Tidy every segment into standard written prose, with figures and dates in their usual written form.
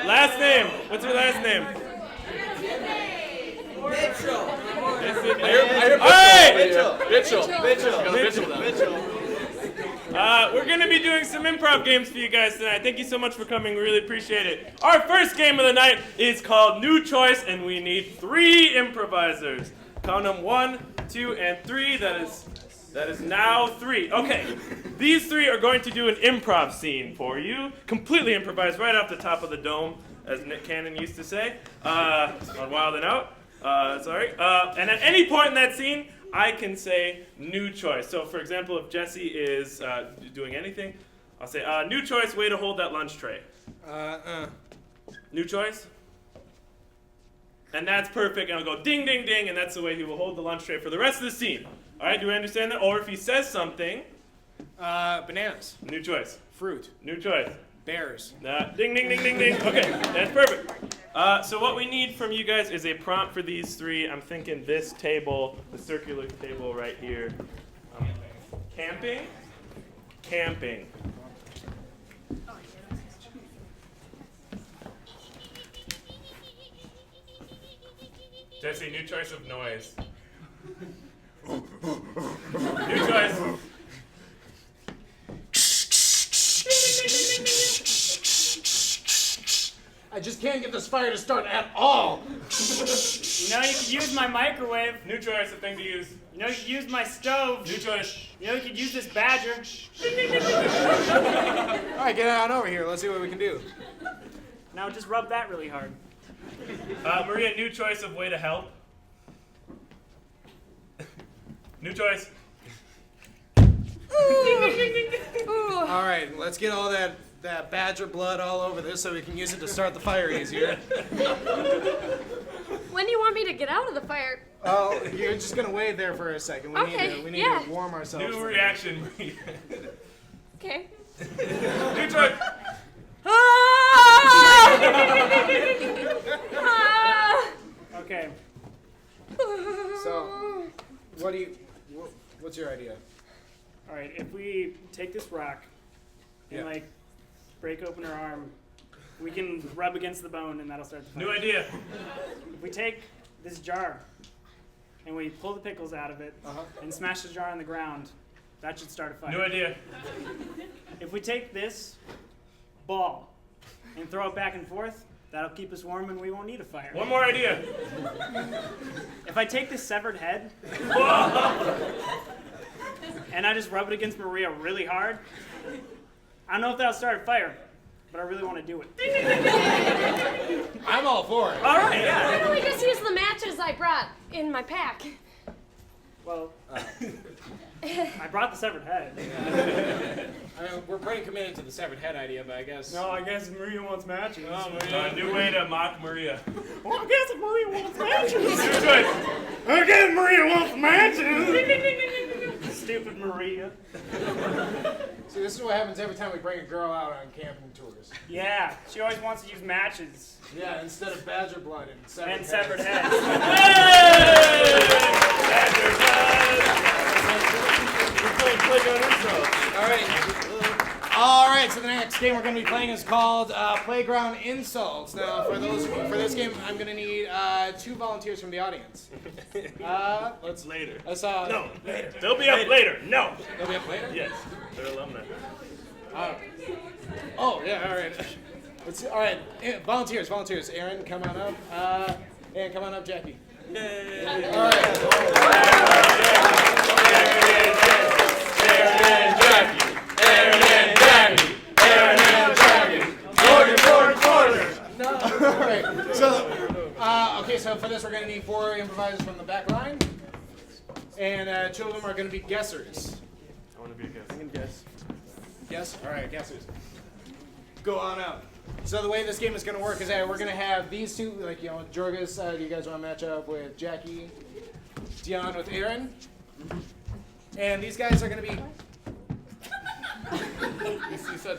Last name. What's your last name? Mitchell. Mitchell. We're going to be doing some improv games for you guys tonight. Thank you so much for coming. We really appreciate it. Our first game of the night is called New Choice, and we need 3 improvisers. Count them 1, 2, and 3. That is now 3. Okay. These 3 are going to do an improv scene for you. Completely improvised right off the top of the dome, as Nick Cannon used to say, on Wild and Out. And at any point in that scene, I can say new choice. So, for example, if Jesse is doing anything, I'll say, new choice, way to hold that lunch tray. New choice? And that's perfect, and I'll go ding, ding, ding, and that's the way he will hold the lunch tray for the rest of the scene. All right, do we understand that? Or if he says something... bananas. New choice. Fruit. New choice. Bears. Ding, ding, ding, ding, ding. Okay, that's perfect. So what we need from you guys is a prompt for these 3. I'm thinking this table, the circular table right here. Camping? Camping. Jesse, new choice of noise. New choice. I just can't get this fire to start at all. You know you could use my microwave. New choice of thing to use. You know you could use my stove. New choice. You know you could use this badger. All right, get on over here. Let's see what we can do. Now just rub that really hard. Maria, new choice of way to help. New choice. All right, let's get all that badger blood all over this so we can use it to start the fire easier. When do you want me to get out of the fire? Oh, you're just gonna wait there for a second. We need to warm ourselves. New reaction. Okay. New choice. Okay. So, what's your idea? All right. If we take this rock and break open her arm, we can rub against the bone, and that'll start the fire. New idea. If we take this jar and we pull the pickles out of it and smash the jar on the ground, that should start a fire. New idea. If we take this ball and throw it back and forth, that'll keep us warm and we won't need a fire. One more idea. If I take this severed head and I just rub it against Maria really hard, I don't know if that'll start a fire, but I really want to do it. I'm all for it. All right, Why yeah. don't we just use the matches I brought in my pack? Well, I brought the severed head. I mean, we're pretty committed to the severed head idea, but I guess... No, I guess Maria wants matches. New way to mock Maria. Well, I guess Maria wants matches. New choice. I guess Maria wants matches. Stupid Maria. See, this is what happens every time we bring a girl out on camping tours. Yeah, she always wants to use matches. Yeah, instead of badger blood and severed Severed heads. Badger blood. We're playing Playground Improv. All right, so the next game we're going to be playing is called Playground Insults. Now, for this game, I'm going to need 2 volunteers from the audience. Let's later. No, later. They'll be up later. No. They'll be up later? Yes. They're alumni. Oh, yeah, all right. All right, volunteers. Aaron, come on up. And come on up, Jackie. Yay. All right. So for this, we're going to need 4 improvisers from the back line, and 2 of them are going to be guessers. I want to be a guest. I'm going to guess. Guess? All right, guessers. Go on up. So the way this game is going to work is that we're going to have these 2, Jorgis, do you guys want to match up with Jackie? Dion with Aaron? And these guys are going to be... You said...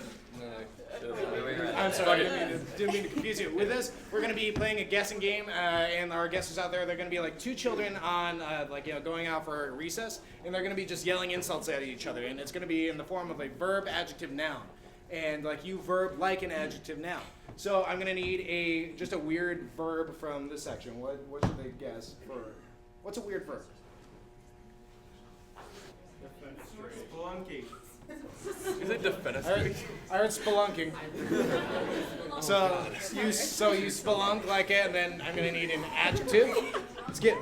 I'm sorry, didn't mean to confuse you. With this, we're going to be playing a guessing game, and our guessers out there, they're going to be like 2 children on, going out for recess, and they're going to be just yelling insults at each other, and it's going to be in the form of a verb, adjective, noun. and like you verb like an adjective noun. So I'm gonna need just a weird verb from this section. What should they guess for? What's a weird verb? Spelunky. Is it defenestrate? I heard spelunking. So you spelunk like it, and then I'm gonna need an adjective. Let's get.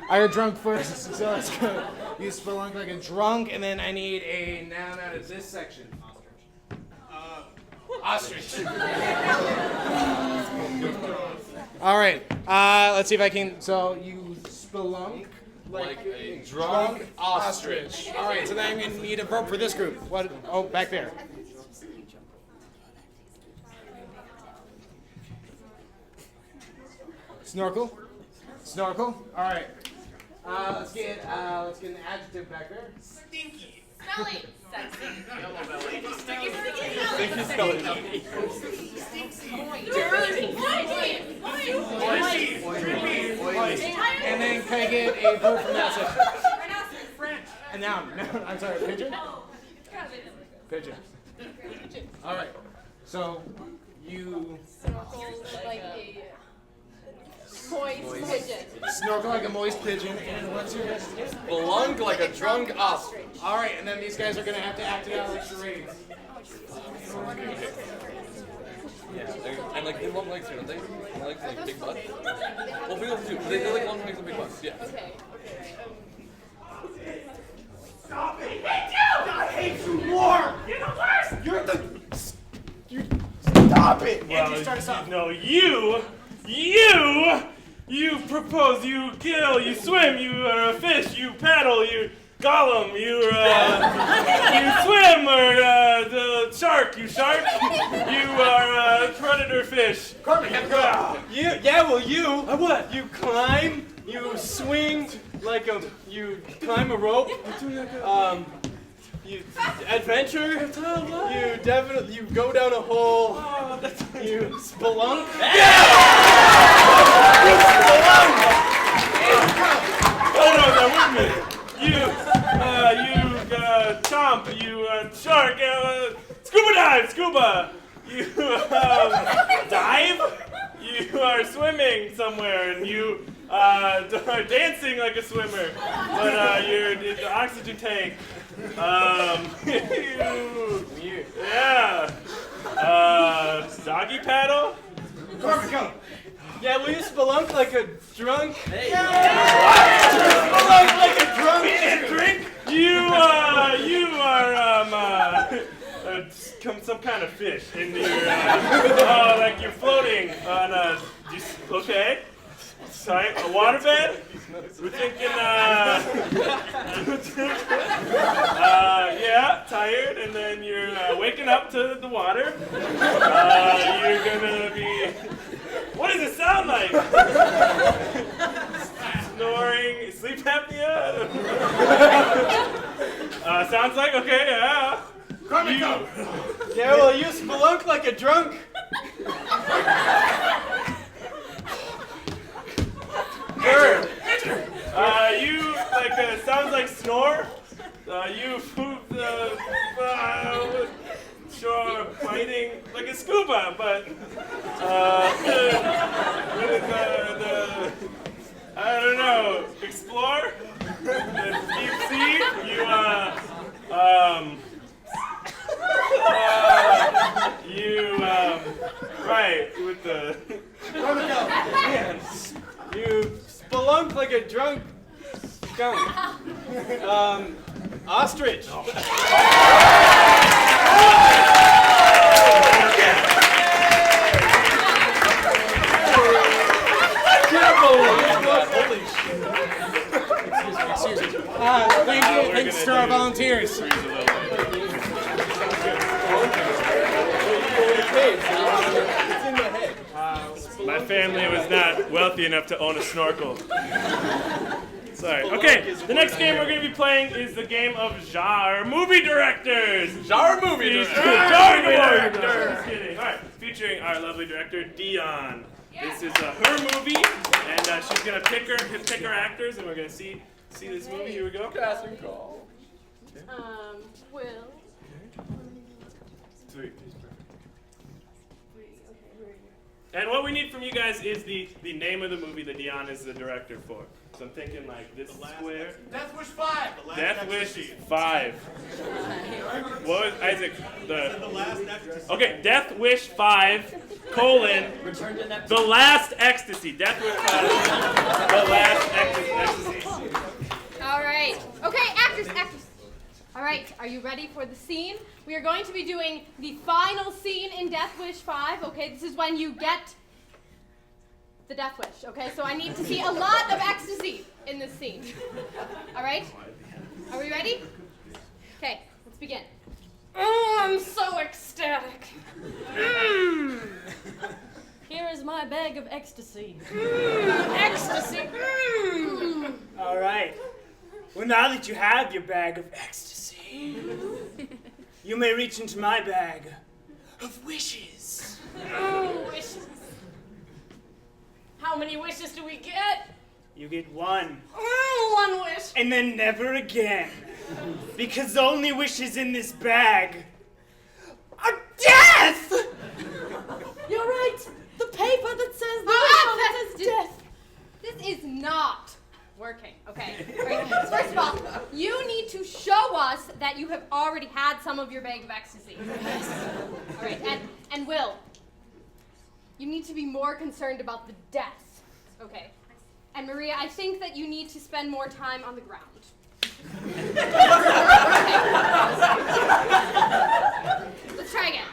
I heard drunk first, so let's go. You spelunk like a drunk, and then I need a noun out of this section. Ostrich. All right. Let's see if I can. So you spelunk Like a drunk ostrich. All right. So then I'm gonna need a verb for this group. What? Oh, back there. Snorkel. Snorkel. All right. Let's get an adjective back there. Stinky. Smelly. Sexy. Yellow belly. Sticky. Stinky spelling. Dirty. Moist. And then can I get a verb from that section? French. A noun. I'm sorry. Pigeon. Pigeon. All right. So you Like a moist pigeon. snorkel like a moist pigeon, and what's your guess? Belong like a drunk ostrich. All right, and then these guys are gonna have to act it out like charades. Yeah, and like they long legs too, don't they? Long legs and, like big butts. Well, females too. They like long legs and big butts. Yeah. Okay. Stop it! I hate you! I hate you more! You're the worst! Stop it! Angie, start us off. No, you propose, you kill, you swim, you are a fish, you paddle, you Gollum, you swim, or the shark, you are a predator fish. What? You climb, you swing you climb a rope, you adventure, you go down a hole, you spelunk. Oh no, that with me. You chomp, you shark, scuba. You dive. You are swimming somewhere, and you are dancing like a swimmer, but you're in the oxygen tank. Doggy paddle. Yeah, will you spelunk like a drunk? Spelunk like a drunk. Drink. You are some kind of fish, and you're like you're floating on a. Okay. Sorry, a waterbed? We're thinking, yeah, tired, and then you're waking up to the water. You're gonna be, what does it sound like? Snoring, sleep apnea? Sounds like, okay, yeah. Yeah, well, you spelunk like a drunk. Bird. You sounds like snore. Sure, fighting like a scuba, but I don't know. Explore the deep sea. Right with the. You spelunk like a drunk skunk. Ostrich. Thanks to our volunteers. My family was not wealthy enough to own a snorkel. Sorry. Okay, the next game we're going to be playing is the game of Jar Movie Directors. Jar movie director. Jar Movie Directors. Just kidding. All right, featuring our lovely director, Dion. This is her movie, and she's going to pick her actors, and we're going to see this movie. Here we go. Casting call. Will. 3. And what we need from you guys is the name of the movie that Dion is the director for. So I'm thinking like this square. Death Wish 5. Death Wish 5. What was Isaac? The last ecstasy. Okay, Death Wish 5, colon, The Last Ecstasy. Death Wish 5, The Last Ecstasy. All right. Okay, actors. All right, are you ready for the scene? We are going to be doing the final scene in Death Wish 5. Okay, this is when you get the death wish. Okay, so I need to see a lot of ecstasy in this scene. All right? Are we ready? Okay, let's begin. Oh, I'm so ecstatic. Here is my bag of ecstasy. Ecstasy. All right. Well, now that you have your bag of ecstasy, you may reach into my bag of wishes. Oh, wishes. How many wishes do we get? You get one, Oh, one wish. and then never again. Because the only wishes in this bag are death! You're right. The paper that says This death. is not working. Okay. All right. First of all, you need to show us that you have already had some of your bag of ecstasy. Yes. All right. And Will, you need to be more concerned about the death. Okay. And Maria, I think that you need to spend more time on the ground. Okay. Let's try again.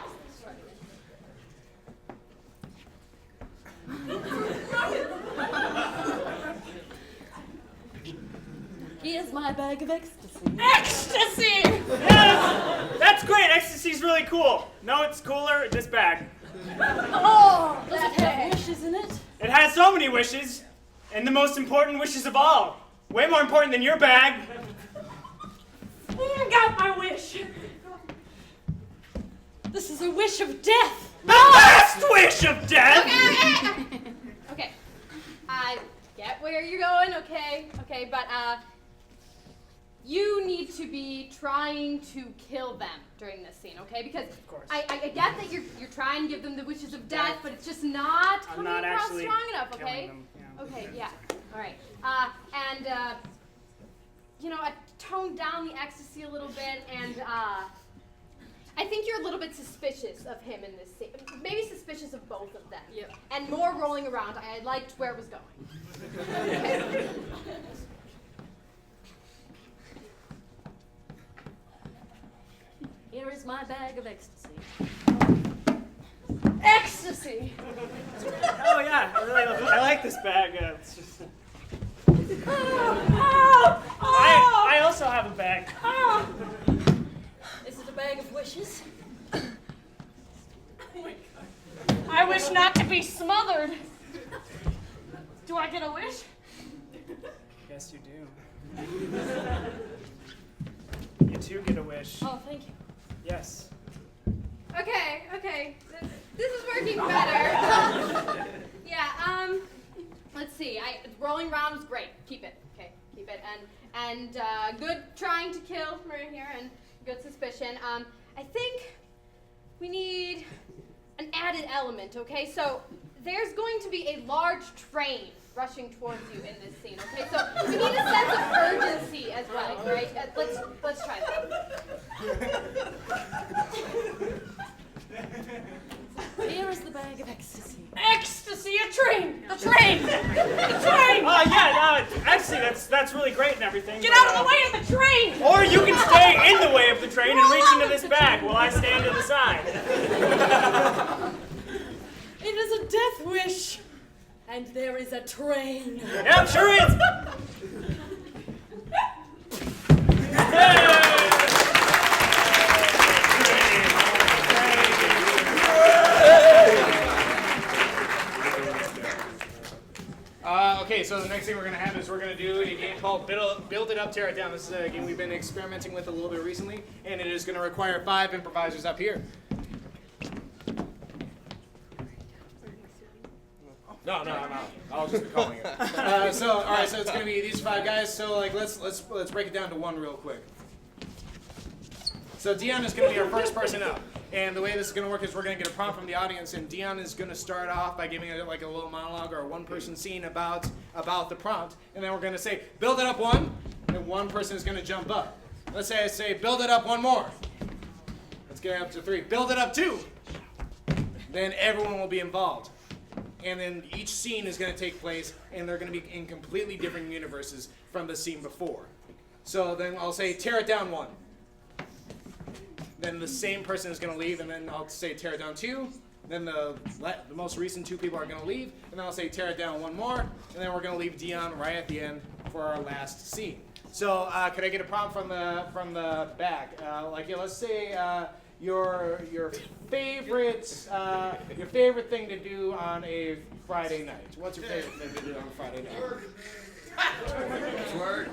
Here's my bag of ecstasy. Ecstasy! Yes! That's great. Ecstasy's really cool. No, it's cooler. This bag. Oh, Does that it have bag. wishes in it? It has so many wishes, and the most important wishes of all. Way more important than your bag. Got my wish. This is a wish of death. The last wish of death! Okay. I get where you're going, okay, but you need to be trying to kill them during this scene, okay? Because course. I get that you're trying to give them the wishes of death, but it's just not I'm coming not across actually strong enough, killing okay? them, yeah. Okay, yeah. All right. I toned down the ecstasy a little bit, and I think you're a little bit suspicious of him in this scene. Maybe suspicious of both of them. Yep. And more rolling around. I liked where it was going. Okay. Here is my bag of ecstasy. Ecstasy! Oh yeah, I like this bag. It's just. I also have a bag. Is it a bag of wishes? I wish not to be smothered. Do I get a wish? Yes, you do. You too get a wish. Oh, thank you. Yes. Okay. This is working better. Let's see. Rolling around was great. Keep it. Okay, keep it. And good trying to kill Maria here, and good suspicion. I think we need an added element, okay? So there's going to be a large train rushing towards you in this scene, okay? So we need a sense of urgency as well, right? Let's try that. Here is the bag of ecstasy. Ecstasy, a train! The train! The train! Oh yeah, actually that's really great and everything. Get but, out of the way of the train! Or you can stay in the way of the train and reach into this bag while I stand to the side. It is a death wish. And there is a train. Yeah, I'm sure is. Okay, so the next thing we're going to have is we're going to do a game called Build It Up, Tear It Down. This is a game we've been experimenting with a little bit recently, and it is going to require 5 improvisers up here. No. I'll just be calling it. All right, so it's going to be these 5 guys. So, let's break it down to one real quick. So Dion is going to be our first person up. And the way this is going to work is we're going to get a prompt from the audience, and Dion is going to start off by giving a little monologue or a one-person scene about the prompt, and then we're going to say, build it up one, and one person is going to jump up. Let's say I say, build it up one more. Let's get up to 3. Build it up 2. Then everyone will be involved. And then each scene is going to take place, and they're going to be in completely different universes from the scene before. So then I'll say, tear it down 1. Then the same person is going to leave, and then I'll say tear it down 2. Then the most recent 2 people are going to leave, and then I'll say tear it down 1 more, and then we're going to leave Dion right at the end for our last scene. So could I get a prompt from the back? Let's say your favorite thing to do on a Friday night. What's your favorite thing to do on a Friday night? Twerk.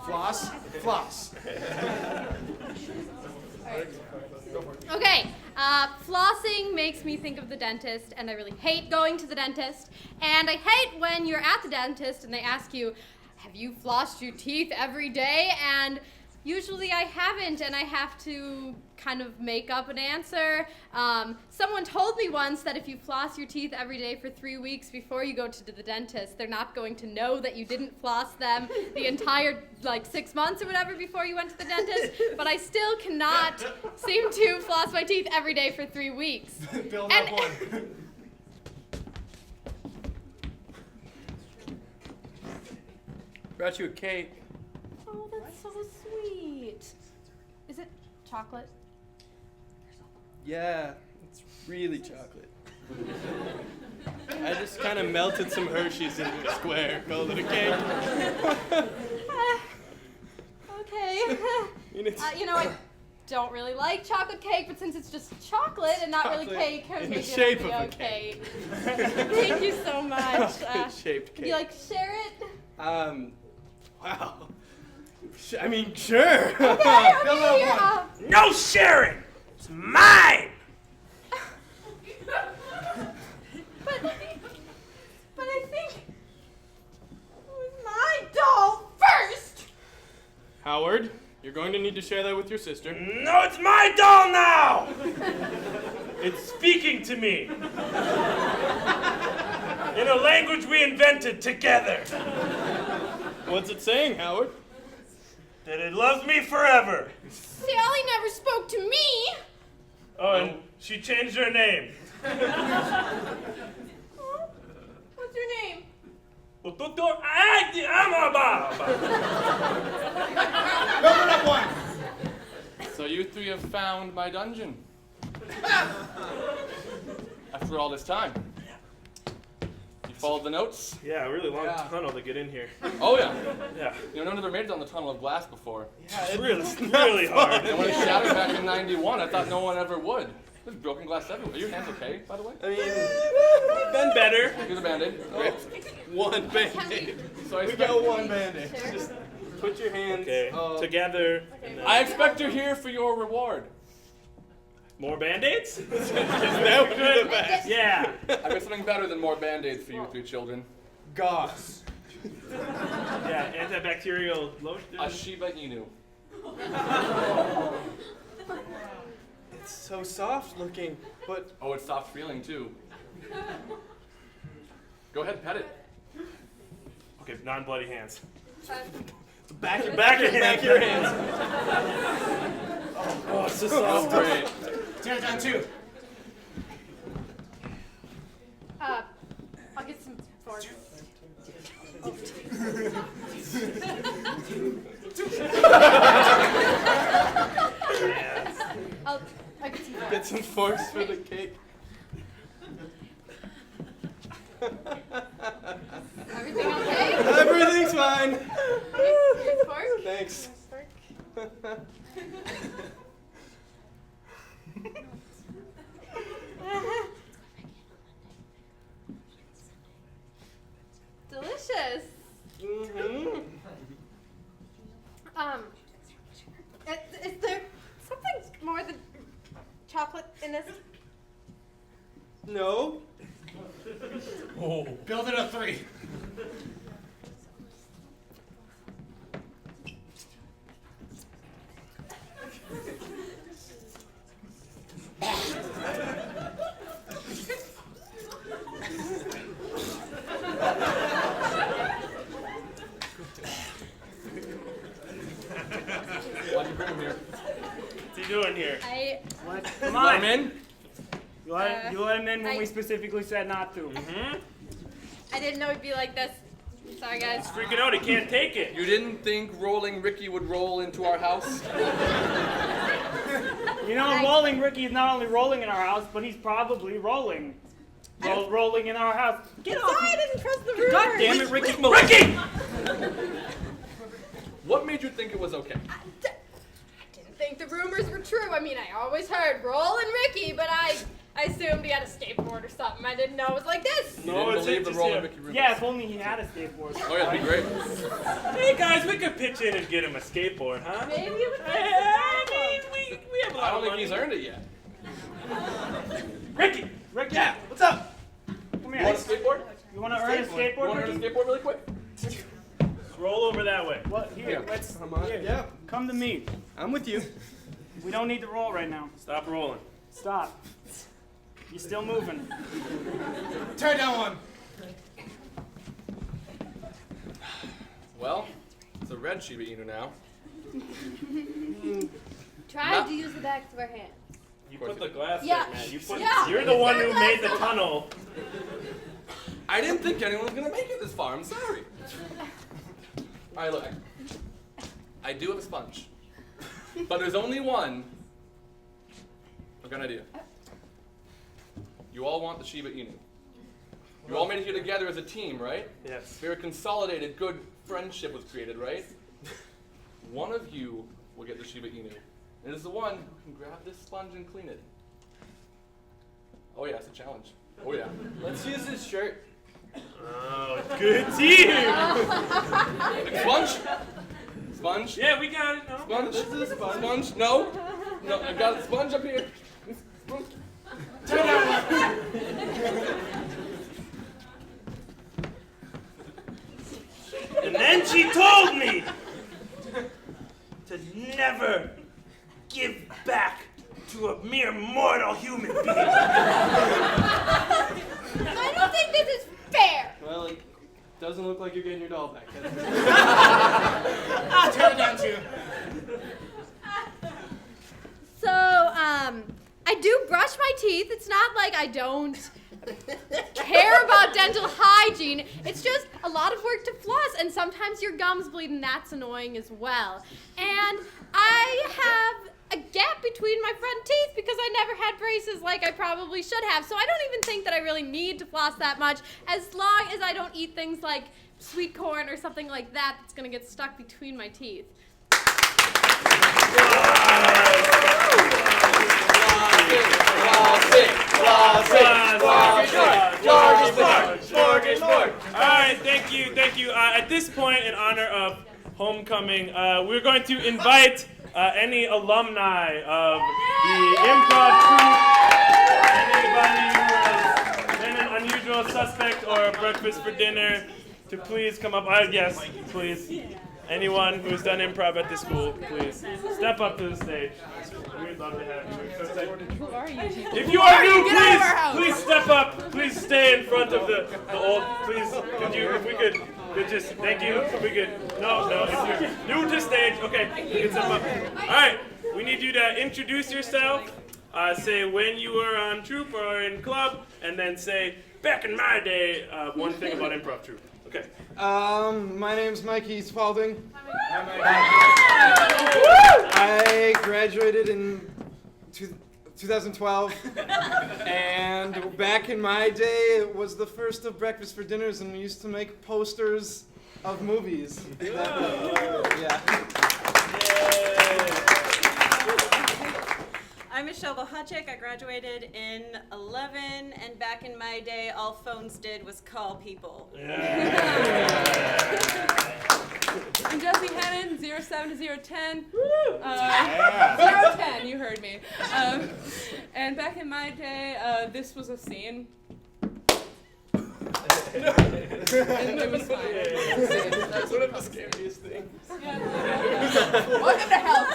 Floss. Floss. Okay, flossing makes me think of the dentist, and I really hate going to the dentist. And I hate when you're at the dentist and they ask you, have you flossed your teeth every day? And usually I haven't, and I have to kind of make up an answer. Someone told me once that if you floss your teeth every day for 3 weeks before you go to the dentist, they're not going to know that you didn't floss them the entire 6 months or whatever before you went to the dentist. But I still cannot seem to floss my teeth every day for 3 weeks. Build up 1. Brought you a cake. Oh, that's so sweet. Is it chocolate? Yeah, it's really chocolate. I just kind of melted some Hershey's into a square, called it a cake. Okay. I I don't really like chocolate cake, but since it's just chocolate and not really Chocolate cake, in maybe the shape it'll be of a okay. Thank you so much. Chocolate-shaped Would cake. you like to share it? Wow. I mean, sure. Okay, here. No sharing! It's mine! But I think it was my doll first. Howard, you're going to need to share that with your sister. No, it's my doll now! It's speaking to me. In a language we invented together. What's it saying, Howard? That it loves me forever. Sally never spoke to me. Oh, and she changed her name. What's your name? Build it up 1. So you 3 have found my dungeon. After all this time. You followed the notes? Yeah, a really long Yeah. tunnel to get in here. Oh yeah. Yeah. No one ever made it down the tunnel of glass before. It's really hard. And when it shattered back in '91, I thought no one ever would. There's broken glass everywhere. Are your hands okay, by the way? I mean, been better. Here's a band-aid. Great. One band-aid. So I We expect, got one band-aid. Just put your hands. Okay, together. And then I expect you're here for your reward. more Band-Aids? That would be the best. Yeah. I've got something better than more band-aids for you 3 children. Gauze. Yeah, antibacterial lotion. A Shiba Inu. It's so soft looking, but Oh, it's soft feeling too. Go ahead, pet it. Okay, non-bloody hands. back your Back your hands. back your hands. Oh, it's so Oh, soft. great. Tear it down 2. I'll get some forks. I'll get some forks. Get some forks for the cake. Everything okay? Everything's fine. Here's fork. Thanks. Delicious. Mm-hmm. Is there something more than chocolate in this? No. Build it up 3. guys. Come Let on. him in. You let him in when we specifically said not to. Mm-hmm. I didn't know it'd be like this. Sorry, guys. He's freaking out. He can't take it. You didn't think rolling Ricky would roll into our house? You know, rolling Ricky is not only rolling in our house, but he's probably rolling. Rolling in our house. Get off! Sorry, I didn't trust the rumors. God damn it, Ricky! Ricky! What made you think it was okay? I didn't think the rumors were true. I mean, I always heard Rollin' Ricky, but I assumed he had a skateboard or something. I didn't know it was like this. You No, didn't it's believe the just rolling him. Ricky rumors? Yeah, if only he had a skateboard. Oh yeah, that'd be great. Hey guys, we could pitch in and get him a skateboard, huh? Maybe it would I mean, we have a lot I don't of think money. he's earned it yet. Ricky! Ricky, Yeah, what's up? come You here. want a skateboard? You want to earn a You skateboard, want to earn a Ricky? skateboard really quick? Roll over that way. What? Here, Yeah. let's. Come on. Here, Yeah, come to me. I'm with you. We don't need to roll right now. Stop rolling. Stop. You're still moving. Turn down one. Well, it's a red Shiba Inu now. Tried to use the backs of our hands. You put the glass Yeah. there, man. Yeah. You're the one who Your made the glass. tunnel. I didn't think anyone was gonna make it this far. I'm sorry. All right, look. I do have a sponge, but there's only one. I've got an idea. You all want the Shiba Inu. You all made it here together as a team, right? Yes. Very consolidated, good friendship was created, right? One of you will get the Shiba Inu. And it is the one who can grab this sponge and clean it. Oh yeah, it's a challenge. Oh yeah. Let's use this shirt. Oh, good team. Sponge? Sponge? Yeah, we got it. No. Sponge? This is a sponge. Sponge? No. No, I've got a sponge up here. And then she told me to never give back to a mere mortal human being. I don't think this is fair. Well, it doesn't look like you're getting your doll back. Turn it down two. So, I do brush my teeth. It's not like I don't care about dental hygiene. It's just a lot of work to floss, and sometimes your gums bleed, and that's annoying as well. And I have a gap between my front teeth because I never had braces like I probably should have. So I don't even think that I really need to floss that much, as long as I don't eat things like sweet corn or something like that that's gonna get stuck between my teeth. Alright, thank you. At this point, in honor of homecoming, we're going to invite any alumni of the improv troupe, anybody who has been an unusual suspect or a breakfast for dinner, to please come up. Yes, please. Anyone who's done improv at the school, please step up to the stage. We'd love to have you. We're so excited. Who are you? If you are new, please step up. Please stay in front of the old. Please, if we could just thank you. If we could, no. If you're new to stage, okay, you can step up. All right, we need you to introduce yourself. Say when you were on troupe or in club, and then say back in my day one thing about improv troupe. Okay. My name's Mikey Spalding. I graduated in 2012, and back in my day, it was the first of breakfast for dinners, and we used to make posters of movies. Yeah. I'm Michelle Bohacek. I graduated in 11, and back in my day, all phones did was call people. I'm Jessie Hennon, 07 to 010. 010, you heard me. And back in my day, this was a scene. And it was fine. That's one of the scariest things. Yeah. Welcome to hell.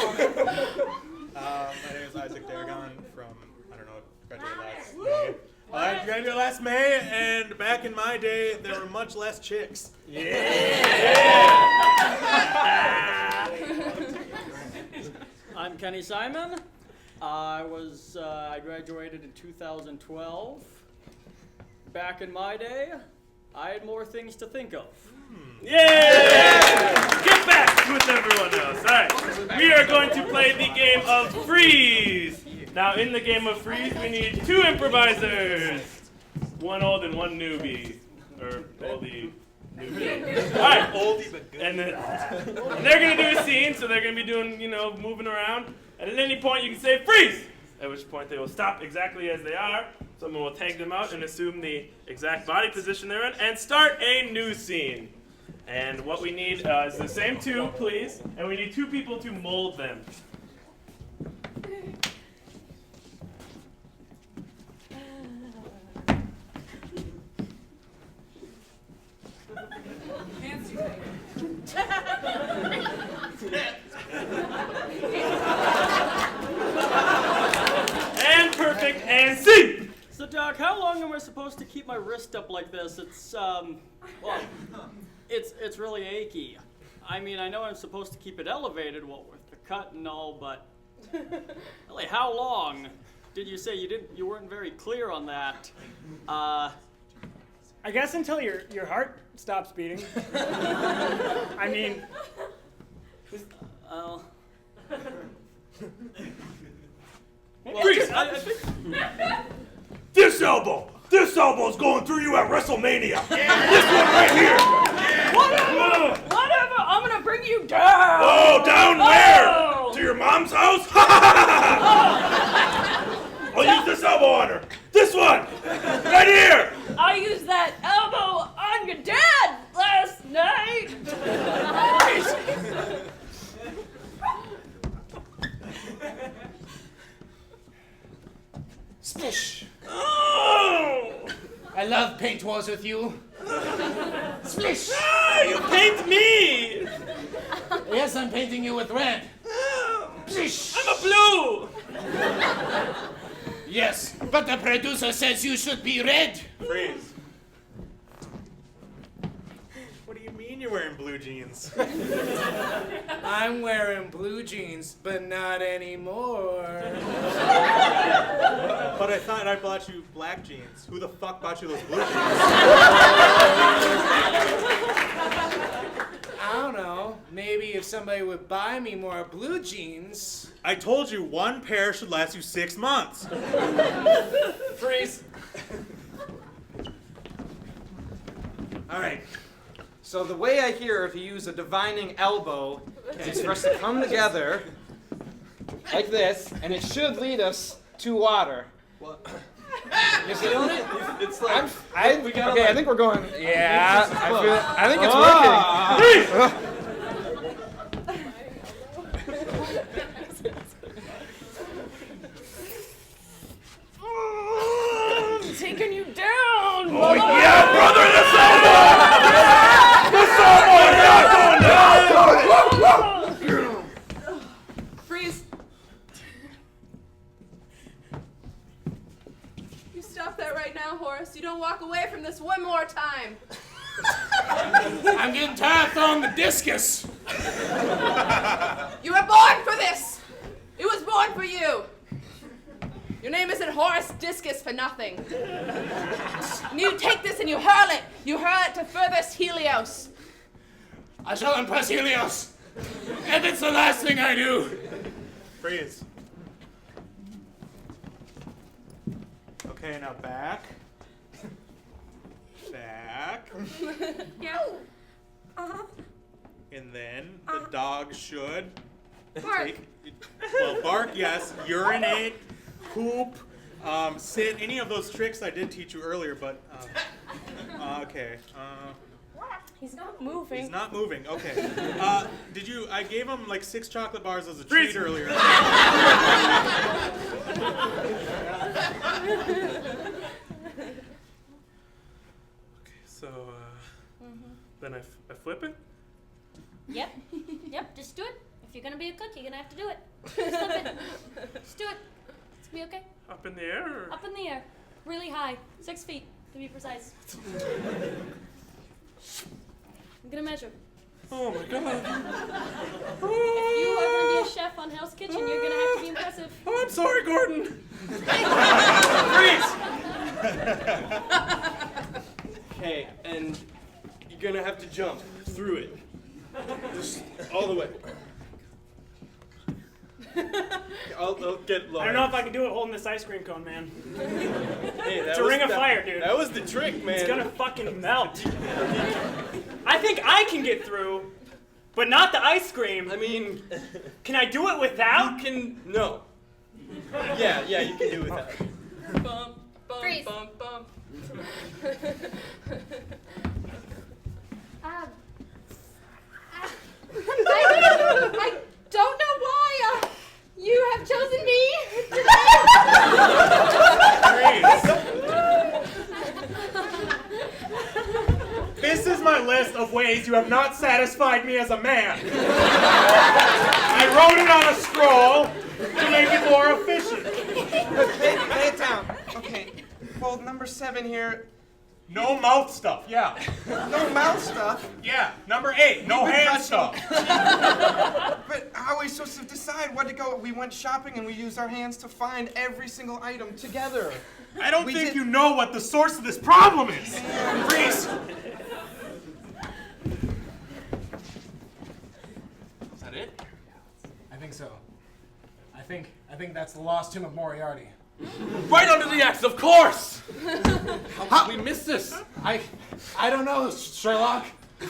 My name is Isaac Daragon from, I don't know, graduated last May. I graduated last May, and back in my day, there were much less chicks. I'm Kenny Simon, I graduated in 2012. Back in my day, I had more things to think of. Yay! Get back with everyone else. All right, we are going to play the game of Freeze. Now, in the game of Freeze, we need 2 improvisers. One old and one newbie. Or oldie newbie. All right. Oldie but good. And they're going to do a scene, so they're going to be doing, moving around. And at any point, you can say, freeze! At which point, they will stop exactly as they are. Someone will tag them out and assume the exact body position they're in, and start a new scene. And what we need is the same 2, please. And we need 2 people to mold them. And perfect, and scene! So, Doc, how long am I supposed to keep my wrist up like this? It's, it's really achy. I mean, I know I'm supposed to keep it elevated, with the cut and all, but really, how long? Did you say you weren't very clear on that? I guess until your heart stops beating. I mean, Freeze! This elbow's going through you at WrestleMania. This one right here. Whatever, I'm gonna bring you down! Oh, down where? To your mom's house? I'll use this elbow on her. This one, right here. I used that elbow on your dad last night! Splish! Oh! I love paint wars with you. Splish! Ah, you paint me! Yes, I'm painting you with red. Splish! I'm a blue! Yes, but the producer says you should be red. Freeze. What do you mean you're wearing blue jeans? I'm wearing blue jeans, but not anymore. But I thought I bought you black jeans. Who the fuck bought you those blue jeans? I don't know. Maybe if somebody would buy me more blue jeans. I told you 1 pair should last you 6 months. Freeze. All right. So the way I hear to use a divining elbow is for us to come together like this, and it should lead us to water. What? You feeling it? It's like I think we're going. Yeah, I think it's working. Taking you down! Oh yeah, brother, this elbow! Freeze. You stop that right now, Horace. You don't walk away from this one more time. I'm getting tired of throwing the discus. You were born for this. It was born for you. Your name isn't Horace Discus for nothing. And you take this and you hurl it. You hurl it to furthest Helios. I shall impress Helios. If it's the last thing I do. Freeze. Okay, now back. Back. Yeah. And then the dog should Bark. bark, yes, urinate, poop, sit, any of those tricks I did teach you earlier, but, okay. He's not moving. He's not moving, okay. I gave him like 6 chocolate bars as a Freeze. treat earlier. Okay, so, then I flip it? Yep. Yep, just do it. If you're gonna be a cook, you're gonna have to do it. Just flip it. Just do it. It's gonna be okay. Up in the air? Or? Up in the air. Really high. 6 feet, to be precise. I'm gonna measure. Oh my god. If you are going to be a chef on Hell's Kitchen, you're going to have to be impressive. Oh, I'm sorry, Gordon. Okay, and you're gonna have to jump through it. Just all the way. I'll get low. I don't know if I can do it holding this ice cream cone, man. Hey, It's a ring of fire, dude. That was the trick, man. It's gonna fucking melt. I think I can get through, but not the ice cream. I mean, can I do it without? You can. No. Yeah, you can do it without. Bump, bump, Freeze. bump, bump. I don't know why you have chosen me today. This is my list of ways you have not satisfied me as a man. I wrote it on a scroll to make it more efficient. Lay it down. Okay. Well, number 7 here. No mouth stuff, yeah. No mouth stuff? Yeah. Number 8, no hand stuff. But how are we supposed to decide where to go? We went shopping and we used our hands to find every single item together. I don't think you know what the source of this problem is. Freeze. Is that it? I think so. I think that's the lost tomb of Moriarty. Right under the X, of course! How did we miss this? I don't know, Sherlock. There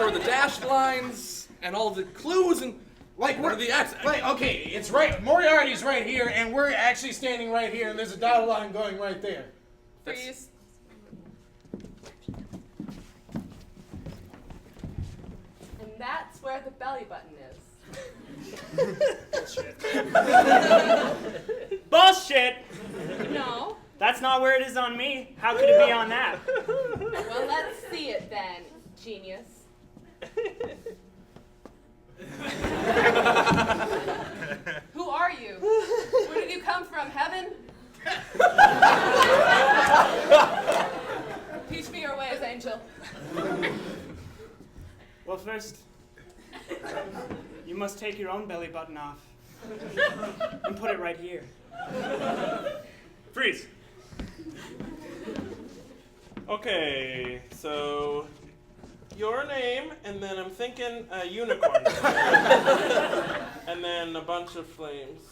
were the dashed lines and all the clues and Like under the X. Like, okay, it's right. Moriarty's right here, and we're actually standing right here, and there's a dotted line going right there. Freeze. And that's where the belly button is. Bullshit! No. That's not where it is on me. How could it be on that? Well, let's see it then, genius. Who are you? Where did you come from, heaven? Teach me your ways, angel. Well, first, you must take your own belly button off and put it right here. Freeze. Okay, so your name, and then I'm thinking a unicorn. And then a bunch of flames.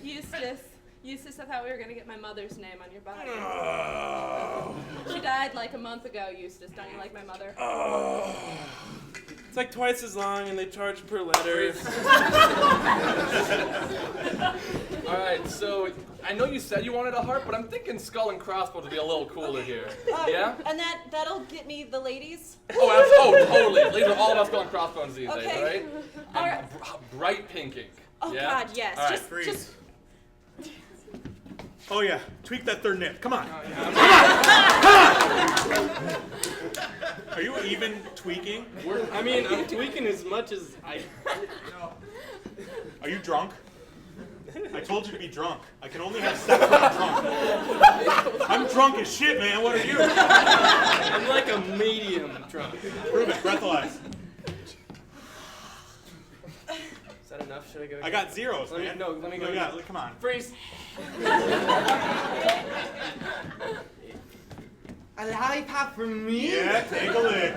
Eustace. Eustace, I thought we were going to get my mother's name on your body. Oh. She died like a month ago, Eustace. Don't you like my mother? Oh. It's like twice as long, and they charge per letter. All right, so I know you said you wanted a heart, but I'm thinking skull and crossbones would be a little cooler here. Yeah? And that'll get me the ladies? Oh, totally. These are all about skull and crossbones these days, Okay. right? All And right. bright pink ink. Oh, yeah? God, yes. All right, Just- freeze. just- Oh yeah, tweak that third nip. Come on. Are you even tweaking? I mean, I'm tweaking as much as I... Are you drunk? I told you to be drunk. I can only have sex when I'm drunk. I'm drunk as shit, man. What are you? I'm like a medium drunk. Prove it. Breathalyze. Is that enough? Should I go? I got zeros, Let me man. go. Let me go. Yeah, come on. Freeze. A lollipop for me? Yeah, take a lick.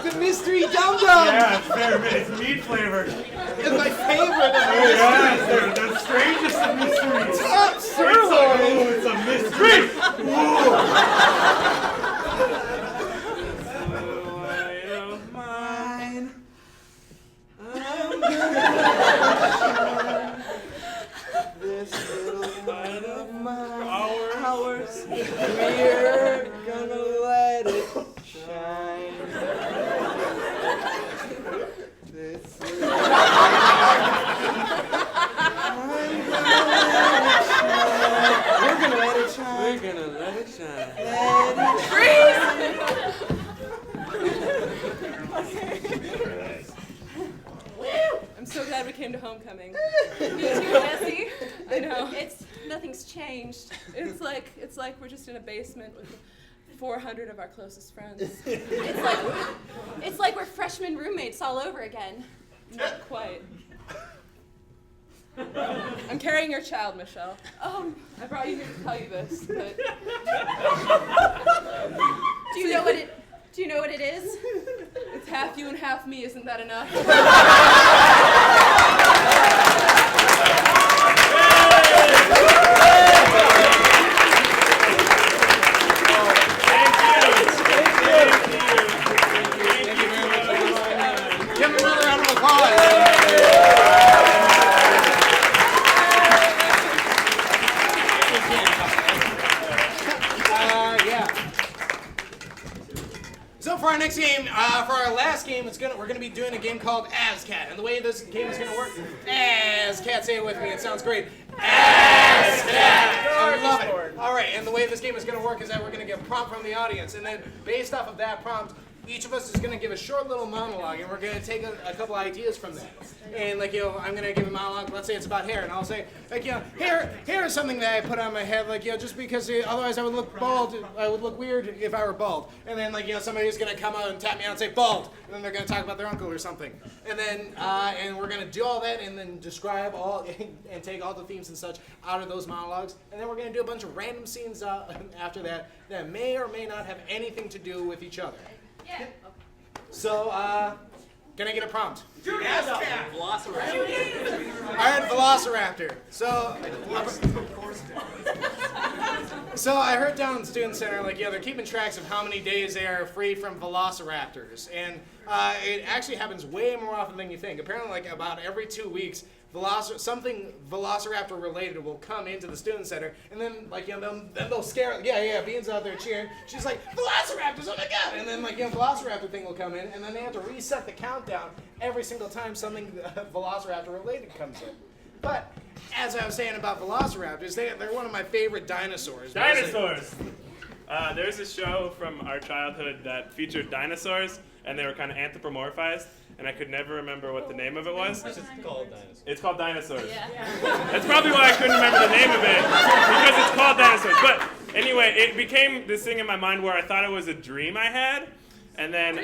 The mystery dum-dum! Yeah, it's fair. It's meat flavored. It's my favorite of Oh, yeah, it's the strangest of mysteries. Top sirloin! It's a mystery! This little light of mine. Ours. We're gonna let it shine. This little We're gonna let it shine. We're gonna let it shine. I'm so glad we came to homecoming. Me too, Bessie. I know. Nothing's changed. It's like we're just in a basement with 400 of our closest friends. It's like we're freshman roommates all over again. Not quite. I'm carrying your child, Michelle. I brought you here to tell you this, but Do you know what it is? it's half you and half me. Isn't that enough? Give him another round of applause. So for our next game, for our last game, we're gonna be doing a game called ASCAT, and the way this game is gonna work, ASCAT, say it with me, it sounds great. ASCAT! I love it. All right, and the way this game is gonna work is that we're gonna get a prompt from the audience, and then based off of that prompt, each of us is going to give a short little monologue, and we're going to take a couple ideas from that. And I'm going to give a monologue, let's say it's about hair, and I'll say, hair is something that I put on my head, just because otherwise I would look bald, I would look weird if I were bald. And then, somebody's going to come out and tap me out and say, bald, and then they're going to talk about their uncle or something. And then, and we're going to do all that and then describe all, and take all the themes and such out of those monologues. And then we're going to do a bunch of random scenes after that may or may not have anything to do with each other. Yeah. So, can I get a prompt? ASCAT! Velociraptor. All right, Velociraptor. So I heard down in the Student Center, they're keeping tracks of how many days they are free from Velociraptors. And it actually happens way more often than you think. Apparently, about every 2 weeks, something Velociraptor related will come into the Student Center, and then then they'll scare. Bean's out there cheering. She's like, Velociraptors! Oh my God! And then Velociraptor thing will come in, and then they have to reset the countdown every single time something Velociraptor related comes in. But as I was saying about Velociraptors, they're one of my favorite dinosaurs. Dinosaurs. There's a show from our childhood that featured dinosaurs, and they were kind of anthropomorphized. And I could never remember what the name of it was. It's called Dinosaurs. It's called Dinosaurs. Yeah. That's probably why I couldn't remember the name of it, because it's called Dinosaurs. But anyway, it became this thing in my mind where I thought it was a dream I had, and then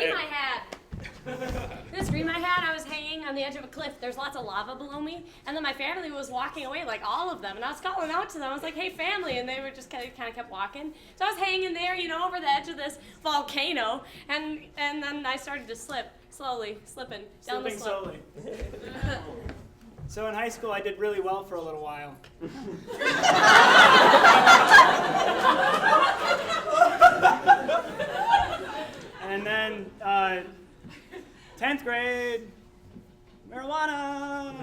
This dream I had, I was hanging on the edge of a cliff. There's lots of lava below me, and then my family was walking away, all of them, and I was calling out to them. I was like, hey, family, and they were just kind of kept walking. So I was hanging there, over the edge of this volcano, and then I started to slip, slowly, slipping down the slope. Slowly. So in high school, I did really well for a little while. And then 10th grade, marijuana.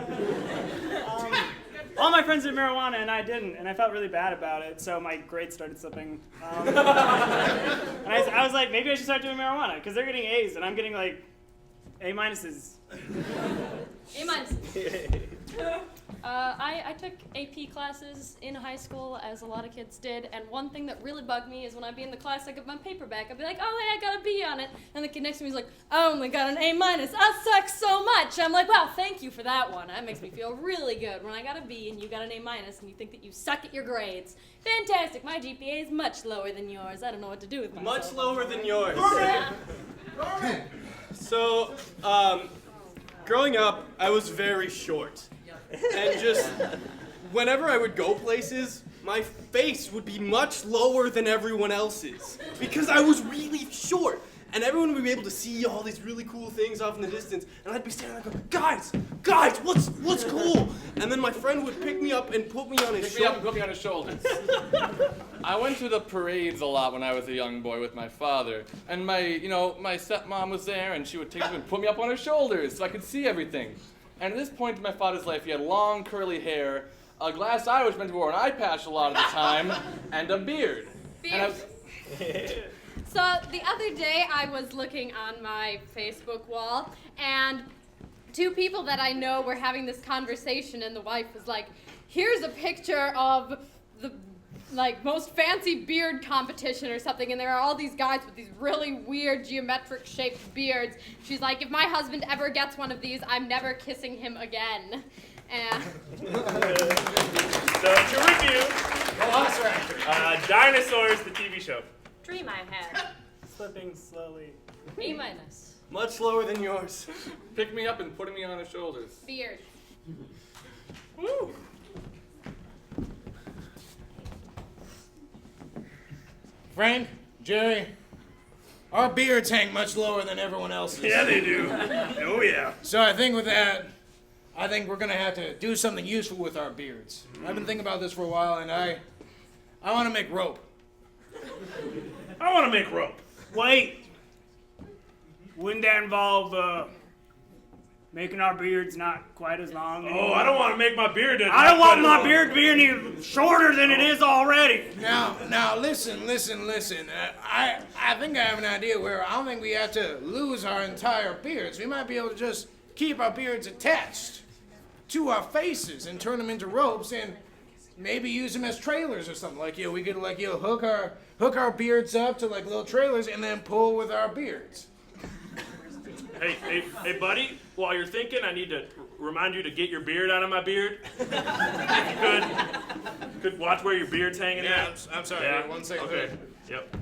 All my friends did marijuana and I didn't, and I felt really bad about it, so my grades started slipping. And I was like, maybe I should start doing marijuana, because they're getting A's and I'm getting A minuses. A minuses. I took AP classes in high school, as a lot of kids did, and one thing that really bugged me is when I'd be in the class, I'd get my paper back, I'd be like, oh, hey, I got a B on it, and the kid next to me is like, I only got an A minus, I suck so much. I'm like, wow, thank you for that one. That makes me feel really good when I got a B and you got an A minus and you think that you suck at your grades. Fantastic, my GPA is much lower than yours. I don't know what to do with myself. Much lower than yours. So, growing up, I was very short. And just, whenever I would go places, my face would be much lower than everyone else's. Because I was really short. And everyone would be able to see all these really cool things off in the distance. And I'd be standing there going, guys, what's cool? And then my friend would pick me up and put me on his shoulders. I went to the parades a lot when I was a young boy with my father. And my stepmom was there, and she would take me and put me up on her shoulders so I could see everything. And at this point in my father's life, he had long, curly hair, a glass eye, which meant he wore an eye patch a lot of the time, and a beard. So the other day, I was looking on my Facebook wall, and two people that I know were having this conversation, and the wife was like, here's a picture of the most fancy beard competition or something, and there are all these guys with these really weird geometric shaped beards. She's like, if my husband ever gets one of these, I'm never kissing him again. And So to review, Dinosaurs, the TV show. extreme I had. Slipping slowly. A minus. Much slower than yours. Pick me up and put me on his shoulders. Beard. Woo! Frank, Jerry, our beards hang much lower than everyone else's. Yeah, they do. Oh, yeah. So I think with that, I think we're gonna have to do something useful with our beards. I've been thinking about this for a while, and I want to make rope. I want to make rope. Wait. Wouldn't that involve making our beards not quite as long? Oh, I don't want to make my beard. I don't want my beard to be any shorter than it is already. Now, listen. I think I have an idea where I don't think we have to lose our entire beards. We might be able to just keep our beards attached to our faces and turn them into ropes and maybe use them as trailers or something. Like, we could hook our beards up to like little trailers and then pull with our beards. Hey, buddy, while you're thinking, I need to remind you to get your beard out of my beard. If you could watch where your beard's hanging at. I'm sorry. Yeah. 1 second. Okay. Yep.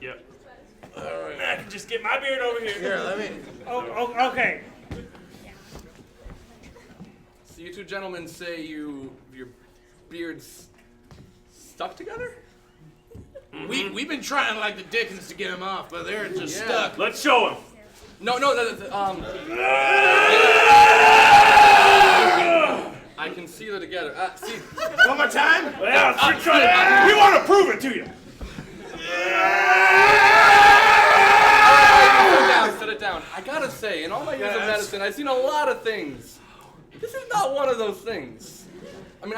Yep. All right. I can just get my beard over here. Here, let me. Oh, okay. So you two gentlemen say your beards stuck together? We've been trying like the Dickens to get them off, but they're just stuck. Let's show him. No, I can see they're together. See. One more time? Yeah, let's try it. We want to prove it to you. Set it down. I gotta say, in all my years of medicine, I've seen a lot of things. This is not one of those things. I mean,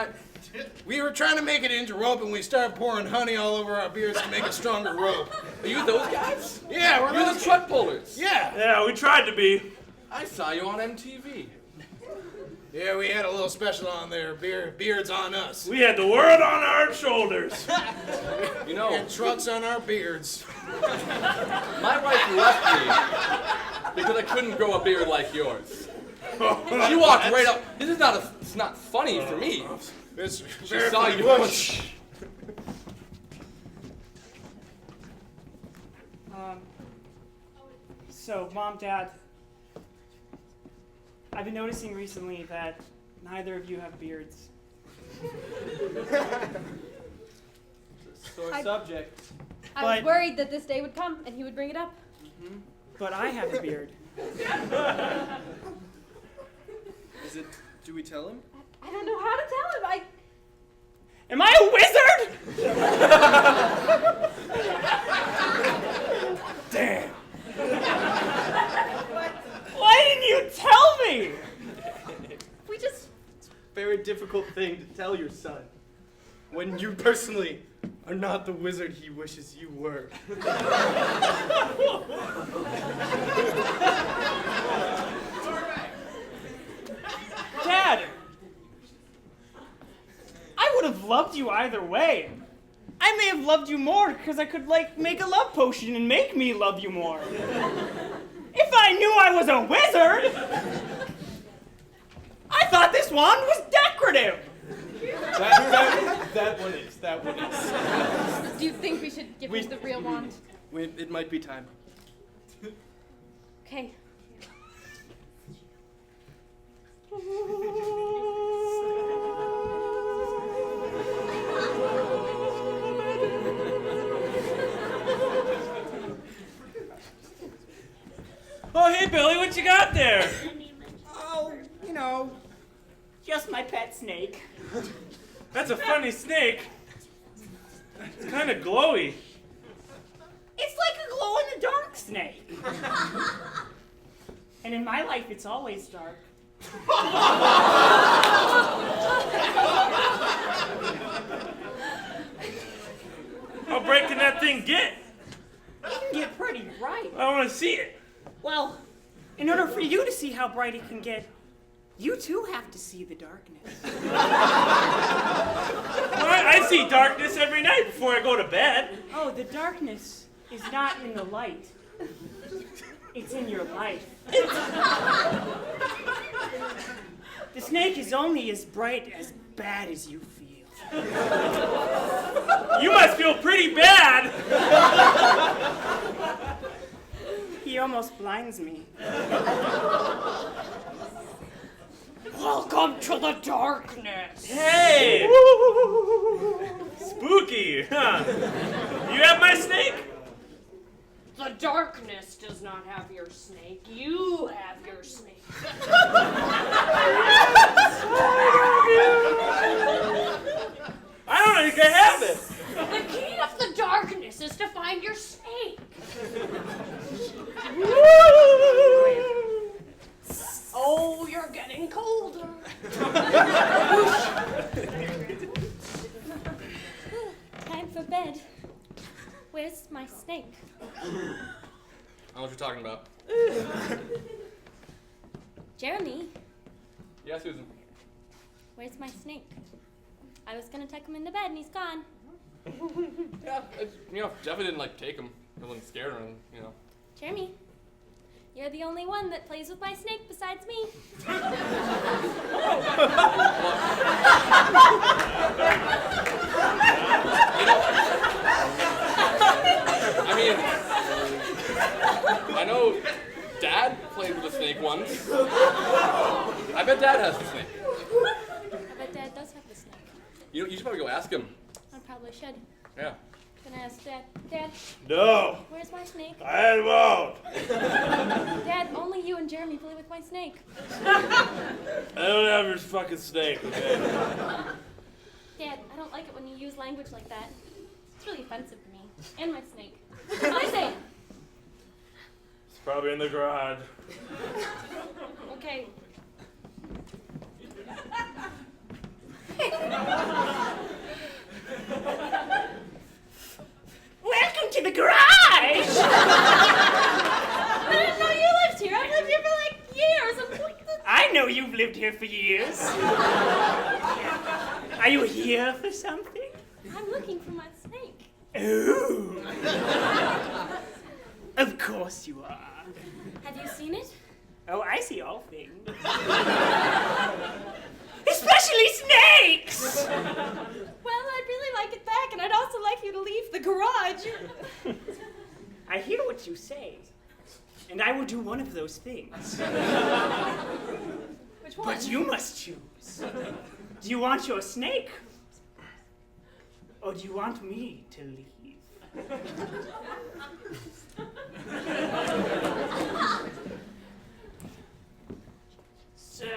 we were trying to make it into rope, and we started pouring honey all over our beards to make a stronger rope. Are you those guys? Yeah, we're You're the truck pullers. Yeah, we tried to be. I saw you on MTV. Yeah, we had a little special on there, beards on us. We had the world on our shoulders. You know, and trucks on our beards. My wife left me because I couldn't grow a beard like yours. She walked right up. It's not funny for me. She saw you. So, Mom, Dad, I've been noticing recently that neither of you have beards. Sore subject. I was worried that this day would come and he would bring it up. But I have a beard. Do we tell him? I don't know how to tell him. Am I a wizard? Damn. Why didn't you tell me? We just... It's a very difficult thing to tell your son when you personally are not the wizard he wishes you were. Dad, I would have loved you either way. I may have loved you more because I could, make a love potion and make me love you more. If I knew I was a wizard, I thought this wand was decorative. That one is. Do you think we should give him the real wand? It might be time. Okay. Oh, hey, Billy, what you got there? Oh, just my pet snake. That's a funny snake. It's kind of glowy. It's like a glow-in-the-dark snake. And in my life, it's always dark. How bright can that thing get? It can get pretty bright. I want to see it. Well, in order for you to see how bright it can get, you too have to see the darkness. I see darkness every night before I go to bed. Oh, the darkness is not in the light. It's in your life. The snake is only as bright as bad as you feel. You must feel pretty bad. He almost blinds me. Welcome to the darkness. Hey! Spooky, huh? You have my snake? The darkness does not have your snake. You have your snake. I don't think I have it. The key of the darkness is to find your snake. Oh, you're getting colder. Time for bed. Where's my snake? I don't know what you're talking about. Jeremy, Yeah, Susan. where's my snake? I was gonna tuck him into bed and he's gone. Yeah, definitely didn't like take him. I wasn't scared or anything, Jeremy, you're the only one that plays with my snake besides me. I mean, I know Dad played with a snake once. I bet Dad has the snake. I bet Dad does have the snake. You should probably go ask him. I probably should. Yeah. Can I ask Dad? Dad, No. where's my snake? I won't. Dad, only you and Jeremy play with my snake. I don't have your fucking snake, okay? Dad, I don't like it when you use language like that. It's really offensive to me. And my snake. Where's my snake? It's probably in the garage. Okay. Welcome to the garage! I didn't know you lived here. I've lived here for like years. I know you've lived here for years. Are you here for something? I'm looking for my snake. Ooh. Of course you are. Have you seen it? Oh, I see all things. Especially snakes! Well, I'd really like it back, and I'd also like you to leave the garage. I hear what you say, and I will do one of those things. Which one? But you must choose. Do you want your snake? Or do you want me to leave? So,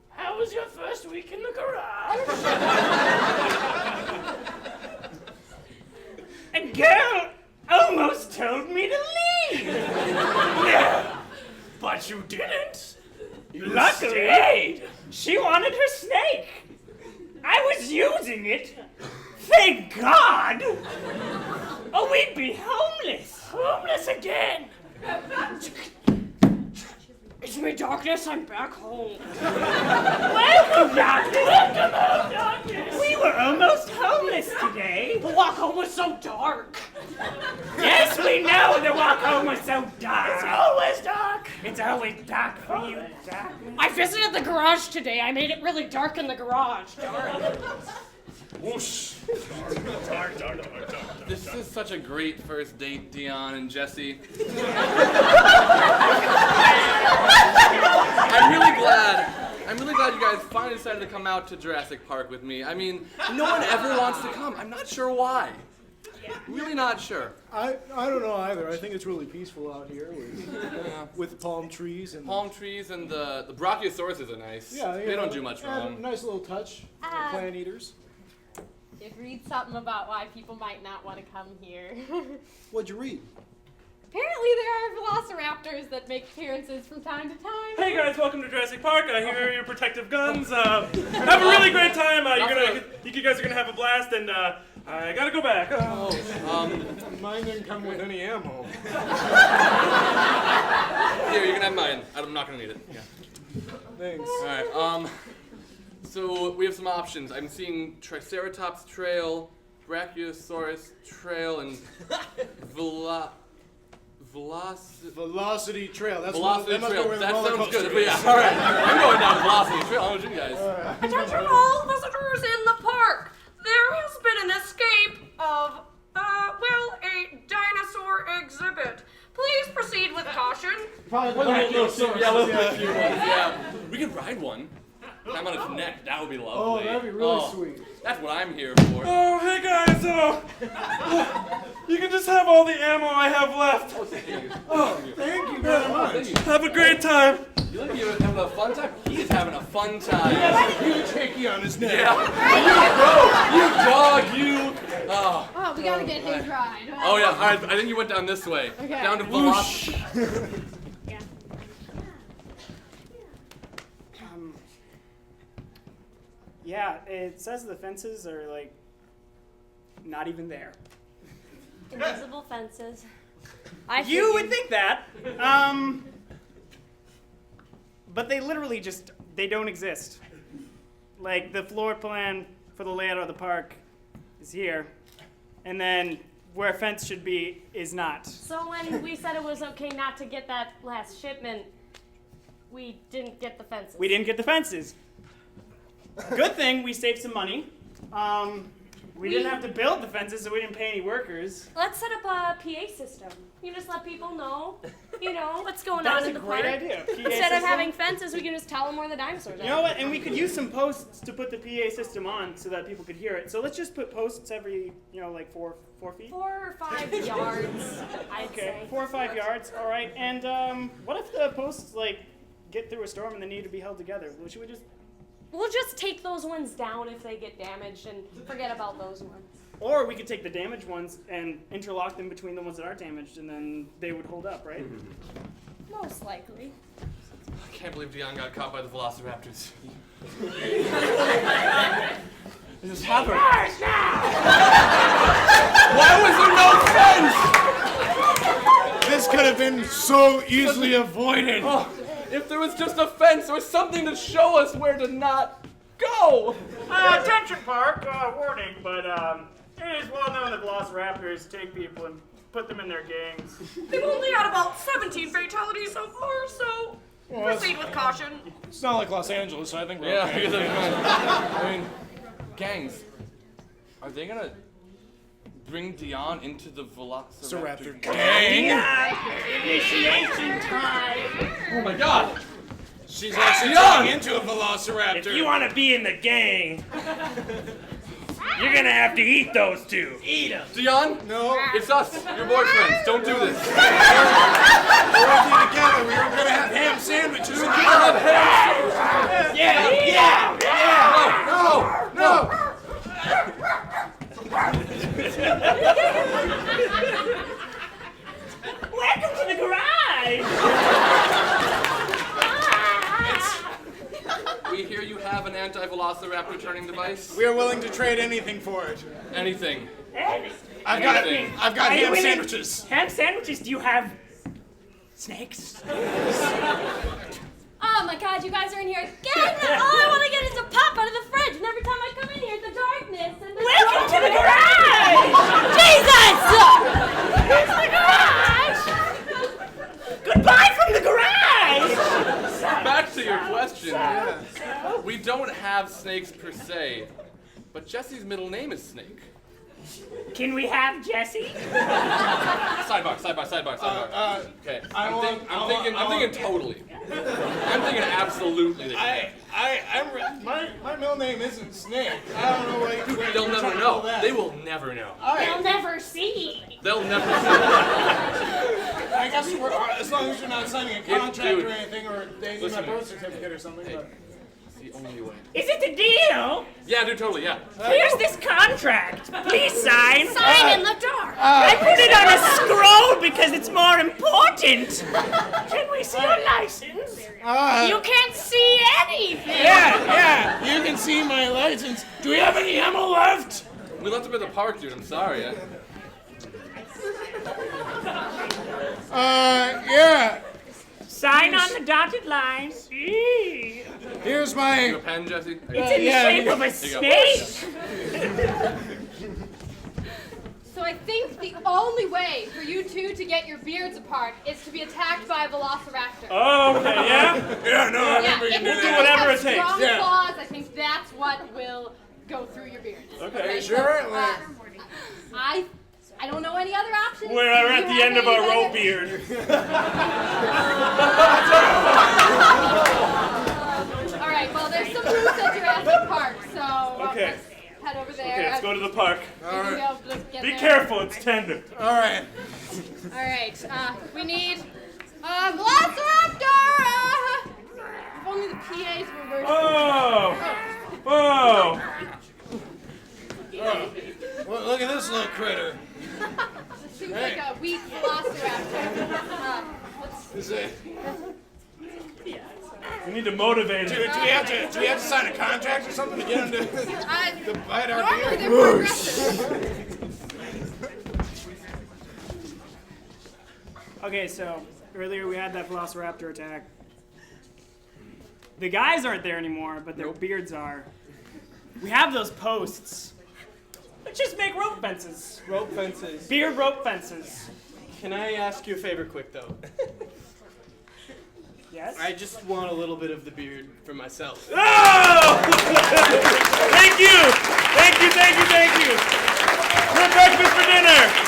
how was your first week in the garage? A girl almost told me to leave. Yeah, but you didn't. Luckily, stayed. She wanted her snake. I was using it. Thank God. Or we'd be homeless. Homeless again. It's me, Darkness. I'm back home. Welcome, Darkness. Welcome home, Darkness. We were almost homeless today. The walk home was so dark. Yes, we know the walk home was so dark. It's always dark. It's always dark for you, Darkness. I visited the garage today. I made it really dark in the garage. Darn. Whoosh. This is such a great first date, Dion and Jesse. I'm really glad you guys finally decided to come out to Jurassic Park with me. I mean, no one ever wants to come. I'm not sure why. Really not sure. I don't know either. I think it's really peaceful out here with palm trees and palm trees and the brachiosauruses are nice. Yeah, they don't do much a wrong. nice little touch. Plant eaters. Did read something about why people might not want to come here. What'd you read? Apparently there are velociraptors that make appearances from time to time. Hey guys, welcome to Jurassic Park. I hear your protective guns. Have a really great time. You guys are gonna have a blast, and I gotta go back. Mine didn't come with any ammo. Here, you can have mine. I'm not gonna need it. Yeah. Thanks. All right. So we have some options. I'm seeing Triceratops trail, Brachiosaurus trail, and Velocity trail. That's Velocity that must trail. be where the That roller sounds coaster good. But is. yeah, all right. I'm going down Velocity trail. How about you guys? Attention all visitors in the park. Probably the One of black the little dinosaurs, yellow yeah. cute ones, yeah. We could ride one. I'm on its neck. That would be lovely. Oh, that'd be really sweet. That's what I'm here for. Oh, hey guys, you can just have all the ammo I have left. Oh, thank you very much. Have a great time. You look like you're having a fun time? He's having a fun time. He has a huge hickey on his neck. Yeah. You dog, you. Oh. Oh, we gotta get his ride. Oh, yeah. All right. I think you went down this way. Okay. Down to Velocity. Yeah, it says the fences are like not even there. Invisible fences. You would think that. But they literally just, they don't exist. Like the floor plan for the layout of the park is here. And then where a fence should be is not. So when we said it was okay not to get that last shipment, we didn't get the fences. We didn't get the fences. Good thing we saved some money. We didn't have to build the fences, so we didn't pay any workers. Let's set up a PA system. You just let people know, what's going That's on in a the great park. idea. PA Instead system. of having fences, we can just tell them where the dinosaurs are. You know what? And we could use some posts to put the PA system on so that people could hear it. So let's just put posts every, like 4 feet. 4 or 5 yards, I'd say. 4 or 5 yards. All right. And what if the posts get through a storm and they need to be held together? Well, should we just? We'll just take those ones down if they get damaged and forget about those ones. Or we could take the damaged ones and interlock them between the ones that are damaged, and then they would hold up, right? Most likely. I can't believe Dion got caught by the Velociraptors. This is happening. Why was there no fence? This could have been so easily avoided. Oh, if there was just a fence or something to show us where to not go. Attention park, warning, but it is well known that Velociraptors take people and put them in their gangs. They've only had about 17 fatalities so far, so proceed with caution. It's not like Los Angeles, so I think we're Yeah, okay. I mean, gangs. Are they gonna bring Dion into the Velociraptor gang? Initiation time! Oh my god! She's actually Dion! turning into a velociraptor. If you want to be in the gang, you're gonna have to eat those two. Eat them. Dion? No. It's us, your boyfriends. Don't do this. We're working together. We were gonna have ham sandwiches. No! Welcome to the garage! We hear you have an anti-Velociraptor turning device. We are willing to trade anything for it. Anything. I've got Anything. ham sandwiches. Ham sandwiches? Do you have snakes? Oh my god, you guys are in here again! All I want to get is a pop out of the fridge, and every time I come in here, the darkness and the Welcome to the garage! Jesus! The garage! Goodbye from the garage! Back to your question. We don't have snakes per se, but Jesse's middle name is Snake. Can we have Jesse? Sidebar. Okay. I'm thinking totally. I'm thinking absolutely. My middle name isn't Snake. I don't know what They'll never know. They will never know. They'll never see. They'll never see. I guess as long as you're not signing a contract dude, or anything, or they need my listen. birth certificate or something. Hey. But. The only way. Is it a deal? Yeah, dude, totally, yeah. Here's this contract. Please sign. Sign in the dark. I put it on a scroll because it's more important. Can we see your license? You can't see anything. Yeah, you can see my license. Do we have any ammo left? We left him at the park, dude. I'm sorry. Yeah. Sign on the dotted line. Here's You my. a pen, Jesse? It's in the shape of a snake. So I think the only way for you two to get your beards apart is to be attacked by a velociraptor. Oh, okay, yeah? Yeah, no, I remember If you you did that. whatever have it takes. strong Yeah. claws, I think that's what will go through your beards. Okay. So, Sure. I don't know any other options. We're at the end of our rope beard. All right, well, there's some routes at Jurassic Park, so Okay. let's head over there. Okay, let's go to the park. All right. Be careful, it's tender. All right. All right, we need a Velociraptor! If only the PAs were working. Oh! Whoa! Well, look at this little critter. This seems like a weak Velociraptor. Is it? We need to motivate Do him. we have to sign a contract or something to get him to bite our Normally beer? they're progressive. Okay, so earlier we had that Velociraptor attack. The guys aren't there anymore, but their beards are. We have those posts. Let's just make rope fences. Rope fences. Beard rope fences. Can I ask you a favor quick, though? Yes? I just want a little bit of the beard for myself. Oh! Thank you! Thank you, thank you, thank you! Good breakfast for dinner!